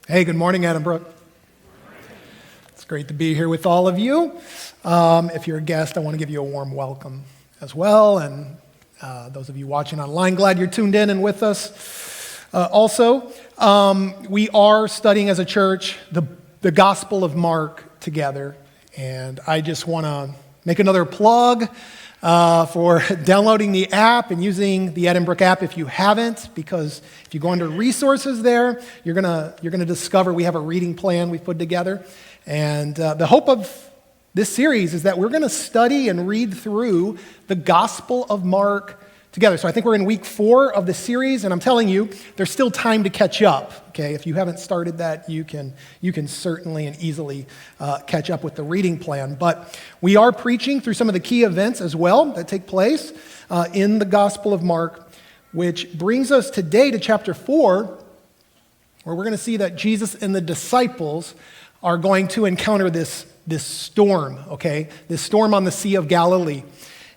Hey, good morning, Adam Brook. It's great to be here with all of you. If you're a guest, I want to give you a warm welcome as well. And those of you watching online, glad you're tuned in and with us. Also, we are studying as a church the Gospel of Mark together. And I just want to make another plug for downloading the app and using the Edinburgh app if you haven't, because if you go under resources there, you're gonna discover we have a reading plan we've put together. And the hope of this series is that we're gonna study and read through the Gospel of Mark together. So I think we're in week 4 of the series, and I'm telling you, there's still time to catch up. Okay, if you haven't started that, you can certainly and easily catch up with the reading plan. But we are preaching through some of the key events as well that take place in the Gospel of Mark, which brings us today to chapter 4, where we're going to see that Jesus and the disciples are going to encounter this storm. Okay, this storm on the Sea of Galilee,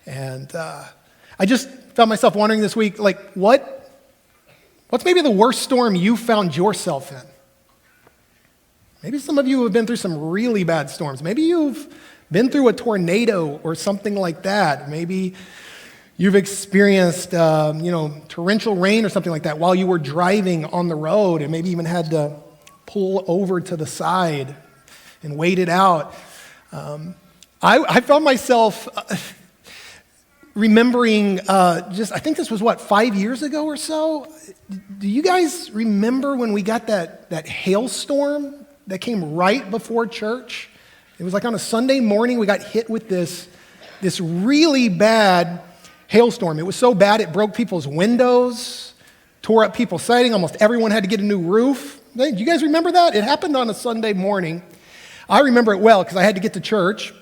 and I just found myself wondering this week, like, what's maybe the worst storm you found yourself in? Maybe some of you have been through some really bad storms. Maybe you've been through a tornado or something like that. Maybe you've experienced, torrential rain or something like that while you were driving on the road, and maybe even had to pull over to the side and wait it out. I found myself remembering, I think this was 5 years ago or so. Do you guys remember when we got that hailstorm that came right before church? It was like on a Sunday morning, we got hit with this really bad hailstorm. It was so bad it broke people's windows, tore up people's siding. Almost everyone had to get a new roof. Do you guys remember that? It happened on a Sunday morning. I remember it well because I had to get to church.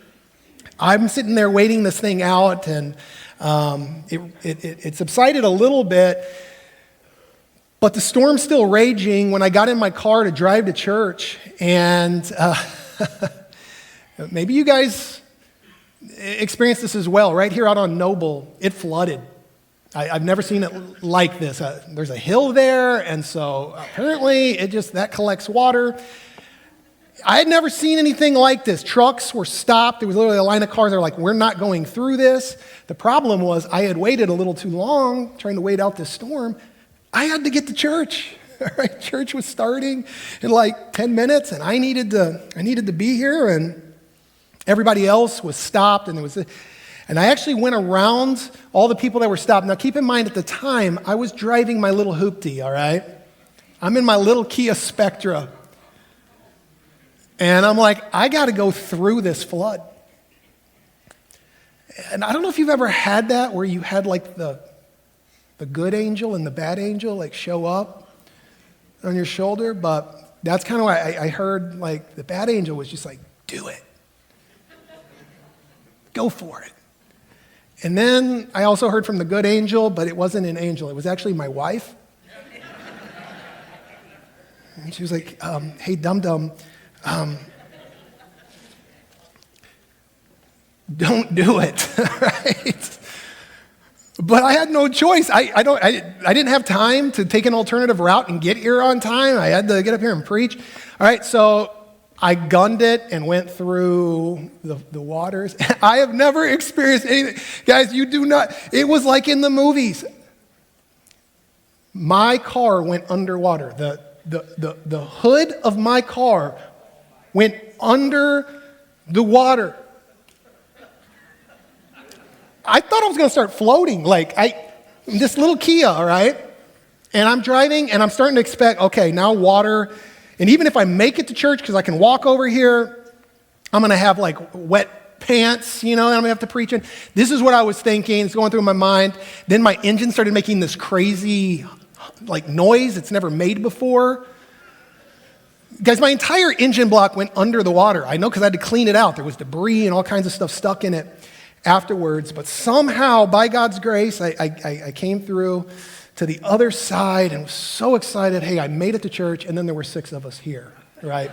I'm sitting there waiting this thing out, and it subsided a little bit, but the storm's still raging when I got in my car to drive to church. And maybe you guys experienced this as well. Right here out on Noble, it flooded. I've never seen it like this. There's a hill there, and so apparently that collects water. I had never seen anything like this. Trucks were stopped. There was literally a line of cars that were like, we're not going through this. The problem was I had waited a little too long trying to wait out this storm. I had to get to church. Right? Church was starting in like 10 minutes, and I needed to be here, and everybody else was stopped, and I actually went around all the people that were stopped. Now keep in mind, at the time, I was driving my little hoopty, all right? I'm in my little Kia Spectra. And I'm like, I got to go through this flood. And I don't know if you've ever had that, where you had like the good angel and the bad angel like show up on your shoulder, but that's kind of why I heard like the bad angel was just like, do it. Go for it. And then I also heard from the good angel, but it wasn't an angel. It was actually my wife. And she was like, hey, dum-dum, don't do it, right? But I had no choice. I didn't have time to take an alternative route and get here on time. I had to get up here and preach. All right, so I gunned it and went through the waters. I have never experienced anything. Guys, you do not. It was like in the movies. My car went underwater. The hood of my car went under the water. I thought I was going to start floating, this little Kia, all right? And I'm driving, and I'm starting to expect, okay, now water. And even if I make it to church, because I can walk over here, I'm going to have like wet pants, and I'm going to have to preach in. This is what I was thinking. It's going through my mind. Then my engine started making this crazy noise it's never made before. Guys, my entire engine block went under the water. I know because I had to clean it out. There was debris and all kinds of stuff stuck in it afterwards. But somehow, by God's grace, I came through to the other side and was so excited. Hey, I made it to church, and then there were 6 of us here, right?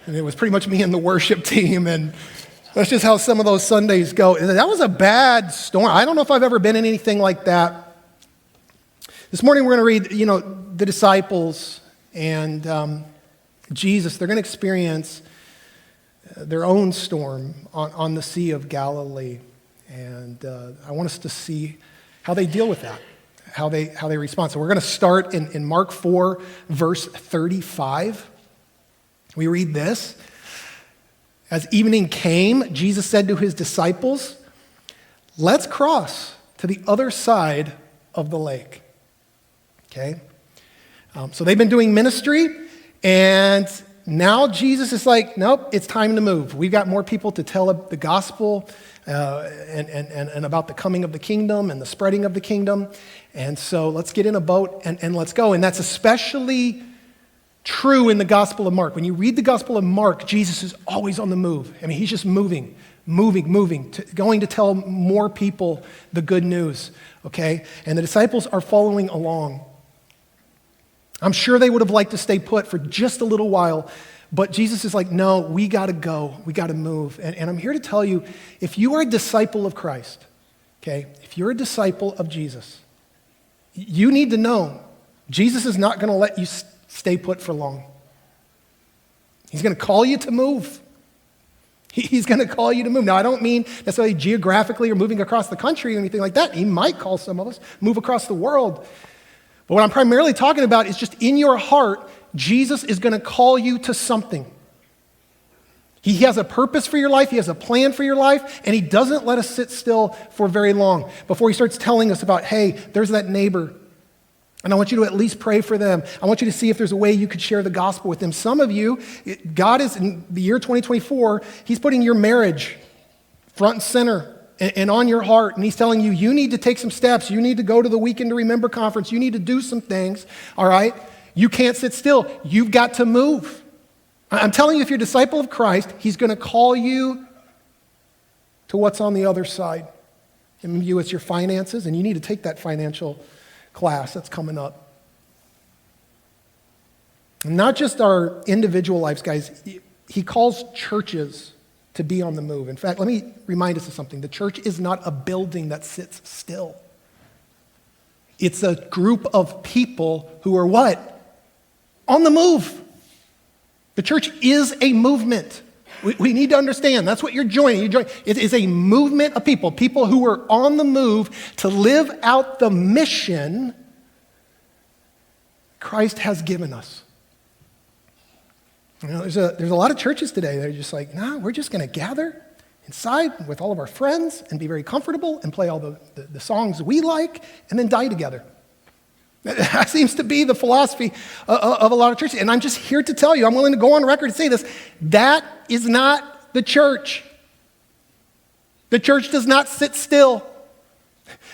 And it was pretty much me and the worship team, and that's just how some of those Sundays go. And that was a bad storm. I don't know if I've ever been in anything like that. This morning we're going to read, the disciples and Jesus, they're going to experience their own storm on the Sea of Galilee. And I want us to see how they deal with that, how they respond. So we're going to start in Mark 4, verse 35. We read this. As evening came, Jesus said to his disciples, "Let's cross to the other side of the lake." Okay? So they've been doing ministry, and now Jesus is like, nope, it's time to move. We've got more people to tell the gospel and about the coming of the kingdom and the spreading of the kingdom. And so let's get in a boat and let's go. And that's especially true in the Gospel of Mark. When you read the Gospel of Mark, Jesus is always on the move. I mean, he's just moving, going to tell more people the good news, okay? And the disciples are following along. I'm sure they would have liked to stay put for just a little while, but Jesus is like, no, we got to go. We got to move. And I'm here to tell you, if you are a disciple of Christ, okay, if you're a disciple of Jesus, you need to know Jesus is not going to let you stay put for long. He's going to call you to move. He's going to call you to move. Now, I don't mean necessarily geographically or moving across the country or anything like that. He might call some of us move across the world. But what I'm primarily talking about is just in your heart, Jesus is going to call you to something. He has a purpose for your life. He has a plan for your life. And he doesn't let us sit still for very long before he starts telling us about, hey, there's that neighbor. And I want you to at least pray for them. I want you to see if there's a way you could share the gospel with them. Some of you, God is, in the year 2024, he's putting your marriage front and center and on your heart. And he's telling you, you need to take some steps. You need to go to the Weekend to Remember conference. You need to do some things, all right? You can't sit still. You've got to move. I'm telling you, if you're a disciple of Christ, he's going to call you to what's on the other side. And maybe it's your finances, and you need to take that financial class that's coming up. And not just our individual lives, guys. He calls churches to be on the move. In fact, let me remind us of something. The church is not a building that sits still. It's a group of people who are what? On the move. The church is a movement. We need to understand. That's what you're joining. It is a movement of people who are on the move to live out the mission Christ has given us. You know, there's a lot of churches today that are just like, nah, we're just going to gather inside with all of our friends and be very comfortable and play all the songs we like and then die together. That seems to be the philosophy of a lot of churches. And I'm just here to tell you, I'm willing to go on record and say this, that is not the church. The church does not sit still.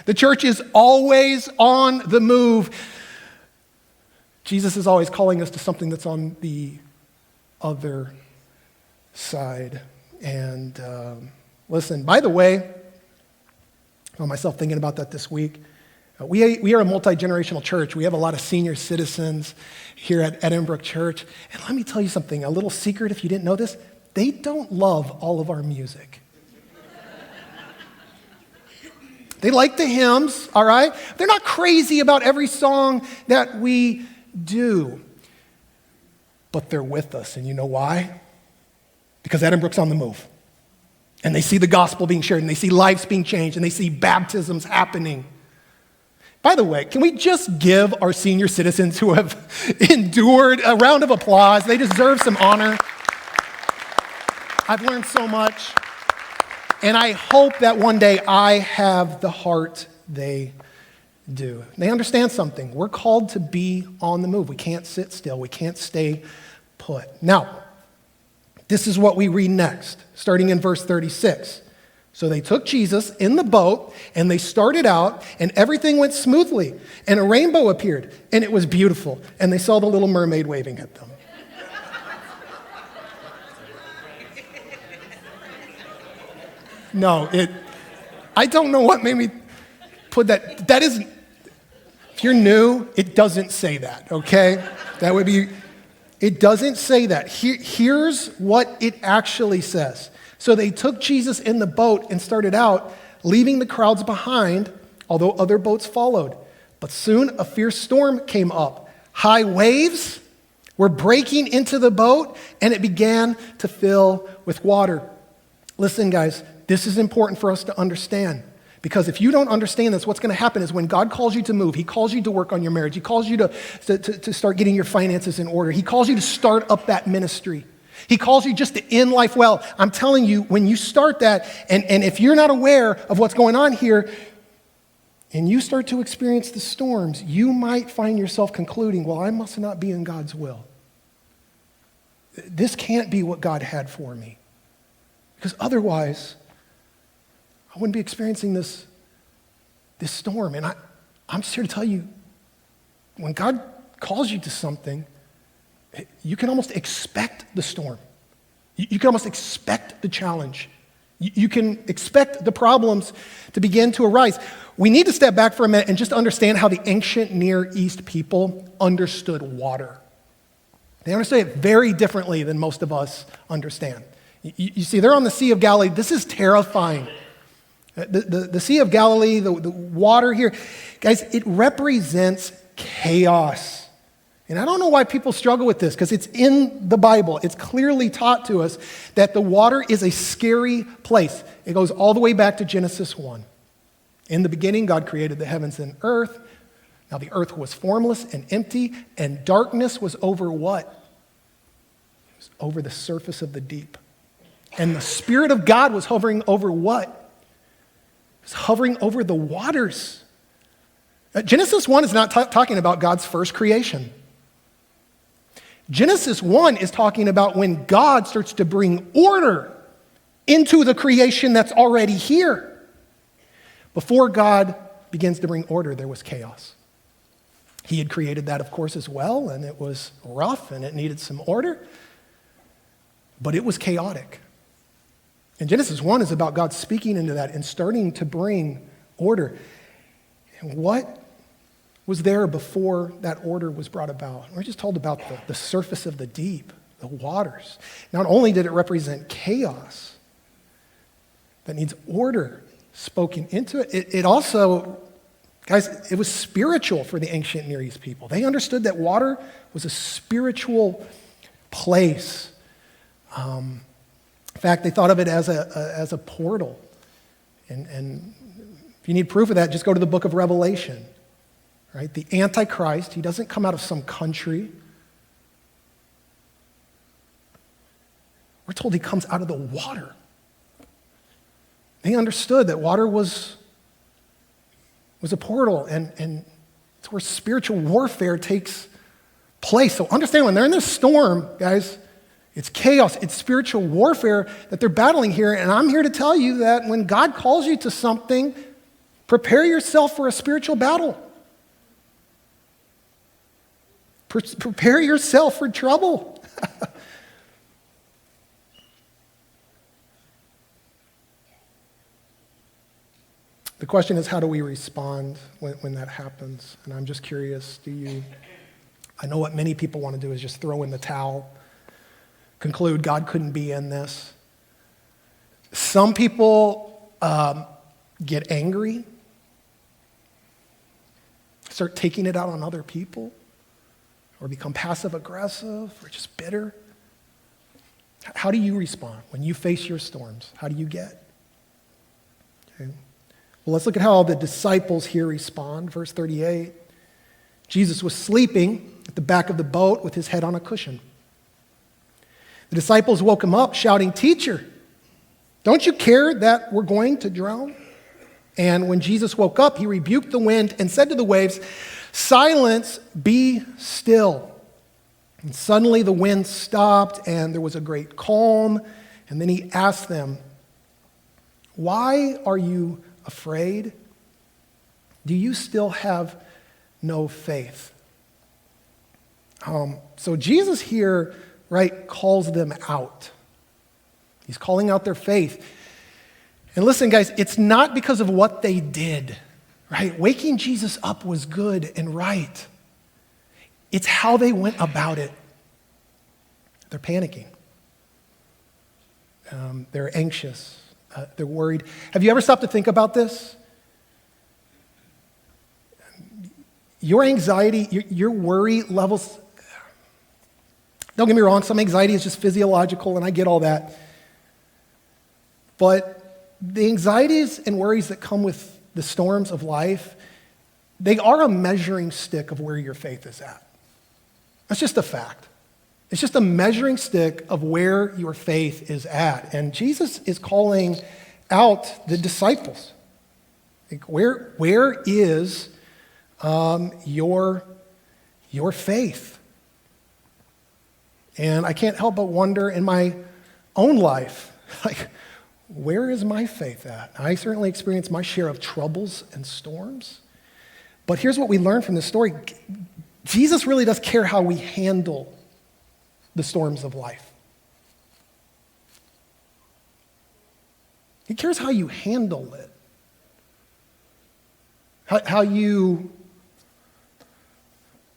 The church is always on the move. Jesus is always calling us to something that's on the other side. And listen, by the way, I found myself thinking about that this week. We are a multi-generational church. We have a lot of senior citizens here at Edinburgh Church. And let me tell you something, a little secret if you didn't know this, they don't love all of our music. They like the hymns, all right? They're not crazy about every song that we do. But they're with us, and you know why? Because Edinburgh's on the move. And they see the gospel being shared, and they see lives being changed, and they see baptisms happening. By the way, can we just give our senior citizens who have endured a round of applause? They deserve some honor. I've learned so much. And I hope that one day I have the heart they do. They understand something. We're called to be on the move. We can't sit still. We can't stay put. Now, this is what we read next, starting in verse 36. So they took Jesus in the boat, and they started out, and everything went smoothly. And a rainbow appeared, and it was beautiful. And they saw the little mermaid waving at them. No, I don't know what made me put that. That isn't, if you're new, it doesn't say that, okay? That would be, it doesn't say that. Here's what it actually says. So they took Jesus in the boat and started out, leaving the crowds behind, although other boats followed. But soon a fierce storm came up. High waves were breaking into the boat, and it began to fill with water. Listen, guys, this is important for us to understand. Because if you don't understand this, what's going to happen is when God calls you to move, he calls you to work on your marriage, he calls you to start getting your finances in order, he calls you to start up that ministry, he calls you just to end life well. I'm telling you, when you start that, and if you're not aware of what's going on here, and you start to experience the storms, you might find yourself concluding, well, I must not be in God's will. This can't be what God had for me. Because otherwise, I wouldn't be experiencing this storm. And I'm just here to tell you, when God calls you to something, you can almost expect the storm. You can almost expect the challenge. You can expect the problems to begin to arise. We need to step back for a minute and just understand how the ancient Near East people understood water. They understood it very differently than most of us understand. You see, they're on the Sea of Galilee. This is terrifying. The Sea of Galilee, the water here, guys, it represents chaos. And I don't know why people struggle with this, because it's in the Bible. It's clearly taught to us that the water is a scary place. It goes all the way back to Genesis 1. In the beginning, God created the heavens and earth. Now the earth was formless and empty, and darkness was over what? It was over the surface of the deep. And the Spirit of God was hovering over what? It was hovering over the waters. Genesis 1 is not talking about God's first creation. Genesis 1 is talking about when God starts to bring order into the creation that's already here. Before God begins to bring order, there was chaos. He had created that, of course, as well, and it was rough and it needed some order, but it was chaotic. And Genesis 1 is about God speaking into that and starting to bring order. And what was there before that order was brought about? We're just told about the surface of the deep, the waters. Not only did it represent chaos that needs order spoken into it, it also, guys, it was spiritual for the ancient Near East people. They understood that water was a spiritual place. In fact, they thought of it as a portal. And if you need proof of that, just go to the book of Revelation. Right? The Antichrist, he doesn't come out of some country. We're told he comes out of the water. They understood that water was a portal, and it's where spiritual warfare takes place. So understand, when they're in this storm, guys, it's chaos, it's spiritual warfare that they're battling here, and I'm here to tell you that when God calls you to something, prepare yourself for a spiritual battle. Prepare yourself for trouble. The question is, how do we respond when that happens? And I'm just curious, I know what many people want to do is just throw in the towel, conclude God couldn't be in this. Some people get angry, start taking it out on other people, or become passive-aggressive, or just bitter. How do you respond when you face your storms? How do you get? Okay. Well, let's look at how the disciples here respond. Verse 38, Jesus was sleeping at the back of the boat with his head on a cushion. The disciples woke him up, shouting, "Teacher, don't you care that we're going to drown?" And when Jesus woke up, he rebuked the wind and said to the waves, "Silence, be still." And suddenly the wind stopped and there was a great calm. And then he asked them, "Why are you afraid? Do you still have no faith?" So Jesus here, right, calls them out. He's calling out their faith. And listen, guys, it's not because of what they did. Right? Waking Jesus up was good and right. It's how they went about it. They're panicking. They're anxious. They're worried. Have you ever stopped to think about this? Your anxiety, your worry levels, Don't get me wrong, some anxiety is just physiological, and I get all that. But the anxieties and worries that come with the storms of life, they are a measuring stick of where your faith is at. That's just a fact. It's just a measuring stick of where your faith is at. And Jesus is calling out the disciples. Like, where is your faith? And I can't help but wonder in my own life, like, where is my faith at? I certainly experienced my share of troubles and storms. But here's what we learn from this story. Jesus really does care how we handle the storms of life. He cares how you handle it. How you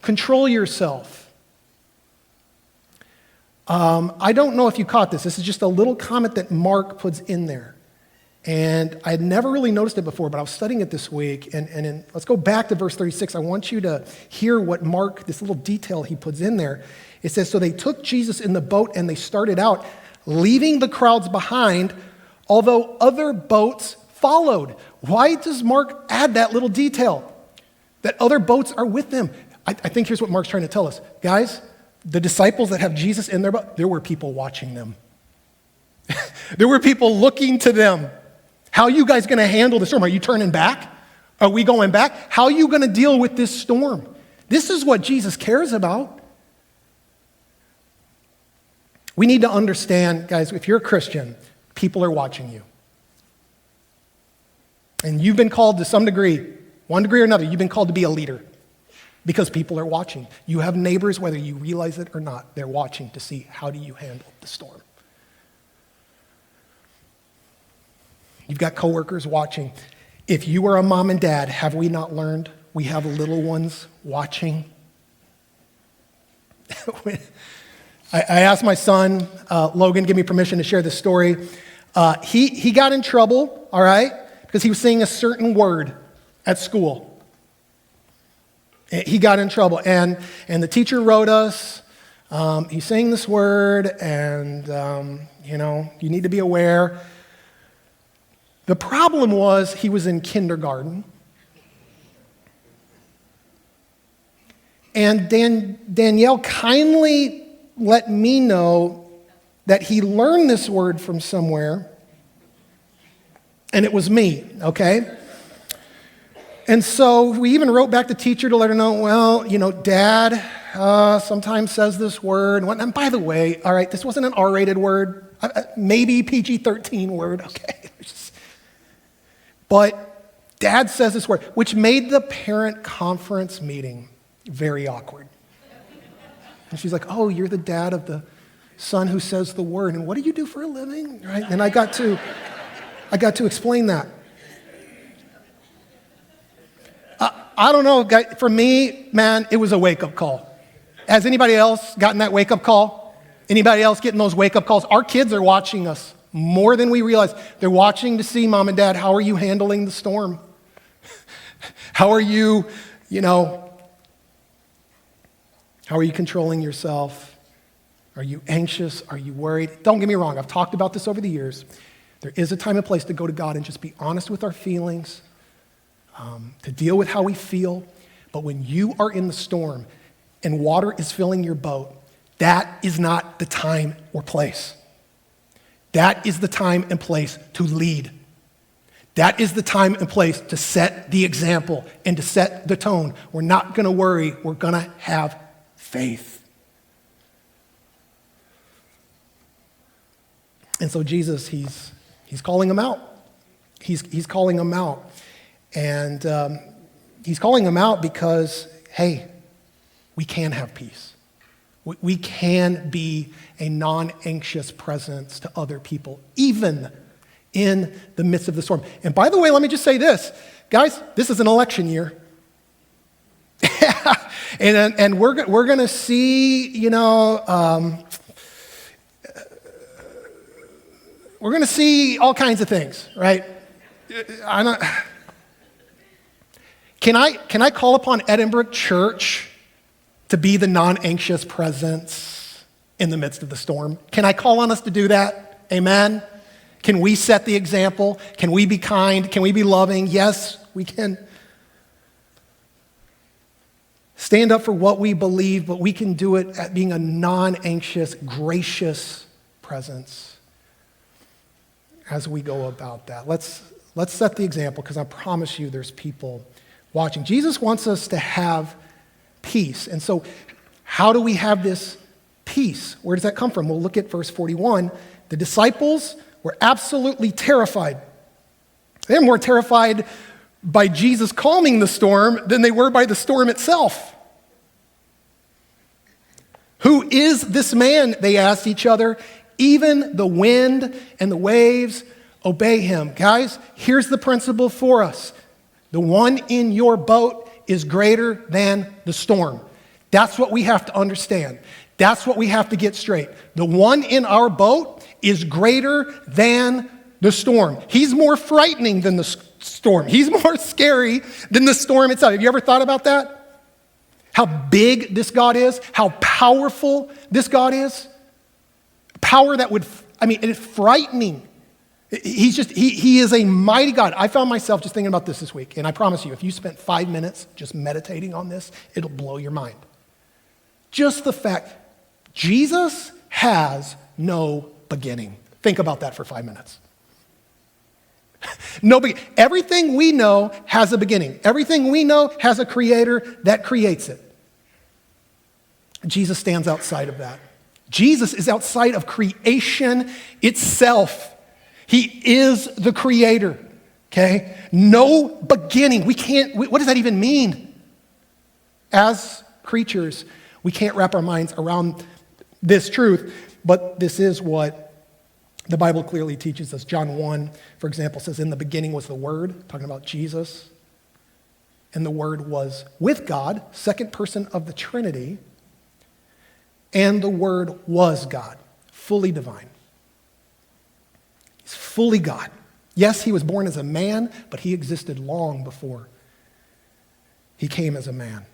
control yourself. I don't know if you caught this. This is just a little comment that Mark puts in there. And I had never really noticed it before, but I was studying it this week. And let's go back to verse 36. I want you to hear what Mark, this little detail he puts in there. It says, so they took Jesus in the boat and they started out, leaving the crowds behind, although other boats followed. Why does Mark add that little detail? That other boats are with them. I think here's what Mark's trying to tell us. Guys, the disciples that have Jesus in their boat, there were people watching them. There were people looking to them. How are you guys going to handle the storm? Are you turning back? Are we going back? How are you going to deal with this storm? This is what Jesus cares about. We need to understand, guys, if you're a Christian, people are watching you. And you've been called to some degree, one degree or another, you've been called to be a leader because people are watching. You have neighbors, whether you realize it or not, they're watching to see how do you handle the storm. You've got coworkers watching. If you are a mom and dad, have we not learned we have little ones watching? I asked my son, Logan, give me permission to share this story. He got in trouble, all right, because he was saying a certain word at school. He got in trouble, and the teacher wrote us, he's saying this word, and, you need to be aware. The problem was he was in kindergarten, and Danielle kindly let me know that he learned this word from somewhere, and it was me, okay? And so we even wrote back to the teacher to let her know, well, Dad sometimes says this word. And by the way, all right, this wasn't an R-rated word, maybe PG-13 word, okay? But Dad says this word, which made the parent conference meeting very awkward. And she's like, oh, you're the dad of the son who says the word. And what do you do for a living? Right? And I got to explain that. I don't know, guys, for me, man, it was a wake-up call. Has anybody else gotten that wake-up call? Anybody else getting those wake-up calls? Our kids are watching us more than we realize. They're watching to see, Mom and Dad, how are you handling the storm? How are you, how are you controlling yourself? Are you anxious? Are you worried? Don't get me wrong. I've talked about this over the years. There is a time and place to go to God and just be honest with our feelings, to deal with how we feel. But when you are in the storm and water is filling your boat, that is not the time or place. That is the time and place to lead. That is the time and place to set the example and to set the tone. We're not going to worry. We're going to have faith. And so Jesus, he's calling them out. He's calling them out. And he's calling them out because, hey, we can have peace. We can be a non-anxious presence to other people, even in the midst of the storm. And by the way, let me just say this. Guys, this is an election year. and we're going to see, we're going to see all kinds of things, right? Can I call upon Edinburgh Church to be the non-anxious presence in the midst of the storm. Can I call on us to do that? Amen? Can we set the example? Can we be kind? Can we be loving? Yes, we can. Stand up for what we believe, but we can do it at being a non-anxious, gracious presence as we go about that. Let's set the example, because I promise you there's people watching. Jesus wants us to have peace. And so how do we have this peace? Where does that come from? We'll look at verse 41. The disciples were absolutely terrified. They're more terrified by Jesus calming the storm than they were by the storm itself. Who is this man? They asked each other. Even the wind and the waves obey him. Guys, here's the principle for us. The one in your boat is greater than the storm. That's what we have to understand. That's what we have to get straight. The one in our boat is greater than the storm. He's more frightening than the storm. He's more scary than the storm itself. Have you ever thought about that? How big this God is? How powerful this God is? Power that would, it's frightening. He is a mighty God. I found myself just thinking about this week, and I promise you, if you spent 5 minutes just meditating on this, it'll blow your mind. Just the fact, Jesus has no beginning. Think about that for 5 minutes. Everything we know has a beginning. Everything we know has a creator that creates it. Jesus stands outside of that. Jesus is outside of creation itself. He is the creator, okay? No beginning. What does that even mean? As creatures, we can't wrap our minds around this truth, but this is what the Bible clearly teaches us. John 1, for example, says, in the beginning was the Word, talking about Jesus, and the Word was with God, second person of the Trinity, and the Word was God, fully divine. He's fully God. Yes, he was born as a man, but he existed long before he came as a man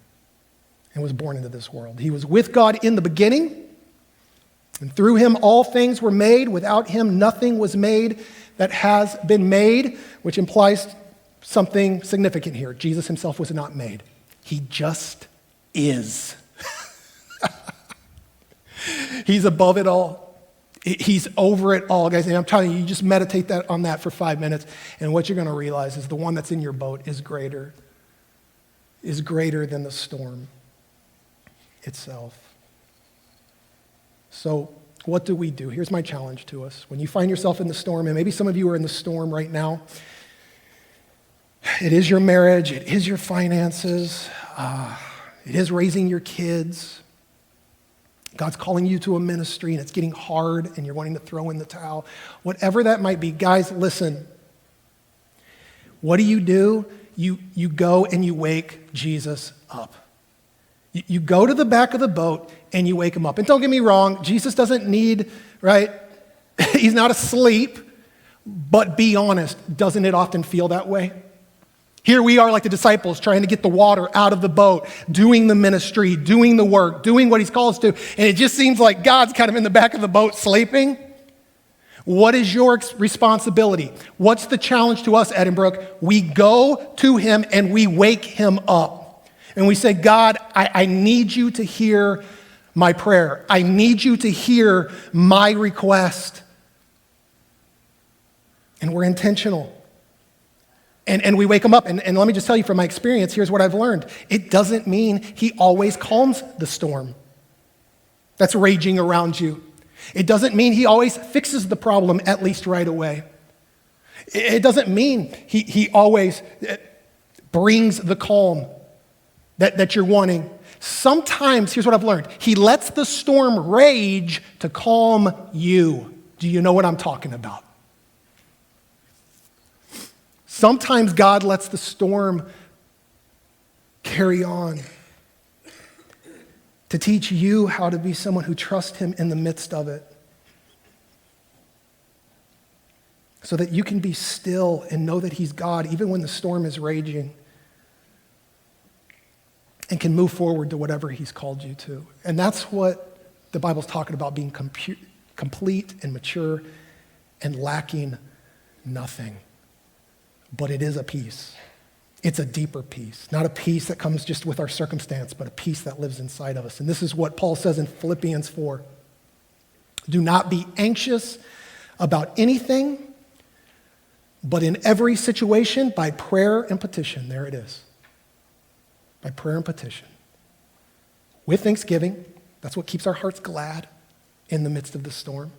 and was born into this world. He was with God in the beginning, and through him all things were made. Without him nothing was made that has been made, which implies something significant here. Jesus himself was not made. He just is. He's above it all. He's over it all, guys. And I'm telling you, you just meditate on that for 5 minutes, and what you're going to realize is the one that's in your boat is greater than the storm itself. So what do we do? Here's my challenge to us. When you find yourself in the storm, and maybe some of you are in the storm right now, it is your marriage, it is your finances, it is raising your kids. God's calling you to a ministry and it's getting hard and you're wanting to throw in the towel. Whatever that might be, guys, listen. What do? You go and you wake Jesus up. You go to the back of the boat and you wake him up. And don't get me wrong, Jesus doesn't need, right? He's not asleep, but be honest, doesn't it often feel that way? Here we are like the disciples trying to get the water out of the boat, doing the ministry, doing the work, doing what he's called us to, and it just seems like God's kind of in the back of the boat sleeping. What is your responsibility? What's the challenge to us, Edinburgh? We go to him and we wake him up. And we say, God, I need you to hear my prayer. I need you to hear my request. And we're intentional. And we wake him up. And let me just tell you from my experience, here's what I've learned. It doesn't mean he always calms the storm that's raging around you. It doesn't mean he always fixes the problem, at least right away. It doesn't mean he always brings the calm that you're wanting. Sometimes, here's what I've learned. He lets the storm rage to calm you. Do you know what I'm talking about? Sometimes God lets the storm carry on to teach you how to be someone who trusts him in the midst of it, so that you can be still and know that he's God even when the storm is raging, and can move forward to whatever he's called you to. And that's what the Bible's talking about being complete and mature and lacking nothing. But it is a peace. It's a deeper peace, not a peace that comes just with our circumstance, but a peace that lives inside of us. And this is what Paul says in Philippians 4. Do not be anxious about anything, but in every situation, by prayer and petition. There it is. By prayer and petition. With thanksgiving, that's what keeps our hearts glad in the midst of the storm.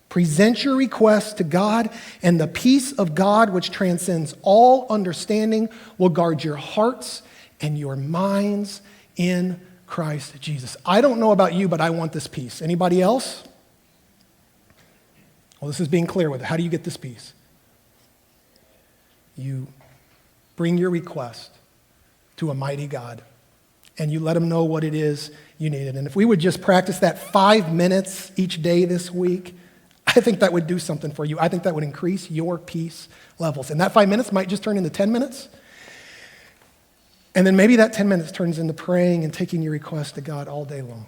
Present your requests to God, and the peace of God, which transcends all understanding, will guard your hearts and your minds in Christ Jesus. I don't know about you, but I want this peace. Anybody else? Well, this is being clear with it. How do you get this peace? You bring your request to a mighty God, and you let him know what it is you needed. And if we would just practice that 5 minutes each day this week, I think that would do something for you. I think that would increase your peace levels. And that 5 minutes might just turn into 10 minutes. And then maybe that 10 minutes turns into praying and taking your request to God all day long.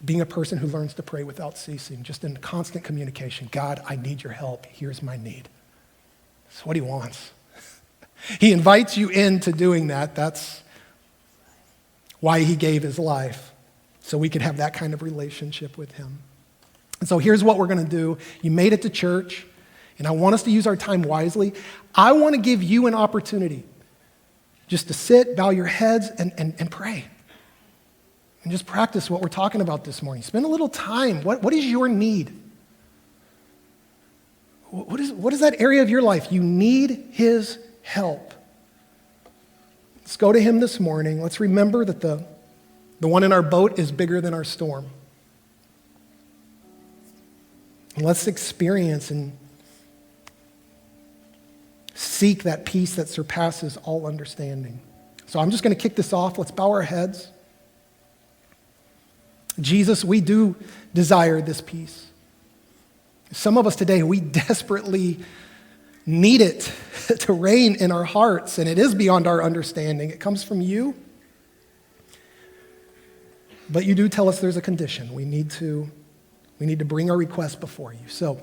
Being a person who learns to pray without ceasing, just in constant communication. God, I need your help. Here's my need. That's what he wants. He invites you into doing that. That's why he gave his life, so we could have that kind of relationship with him. And so here's what we're going to do. You made it to church, and I want us to use our time wisely. I want to give you an opportunity just to sit, bow your heads, and pray. And just practice what we're talking about this morning. Spend a little time. What is your need? What is that area of your life? You need his help. Let's go to him this morning. Let's remember that the one in our boat is bigger than our storm. And let's experience and seek that peace that surpasses all understanding. So I'm just going to kick this off. Let's bow our heads. Jesus, we do desire this peace. Some of us today, we desperately need it to reign in our hearts, and it is beyond our understanding. It comes from you. But you do tell us there's a condition. We need to bring our request before you. So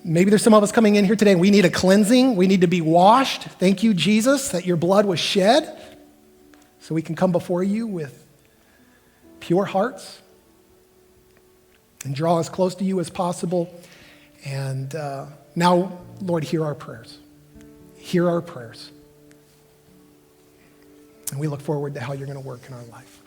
maybe there's some of us coming in here today. We need a cleansing. We need to be washed. Thank you, Jesus, that your blood was shed so we can come before you with pure hearts and draw as close to you as possible. And now, Lord, hear our prayers. Hear our prayers. And we look forward to how you're going to work in our life.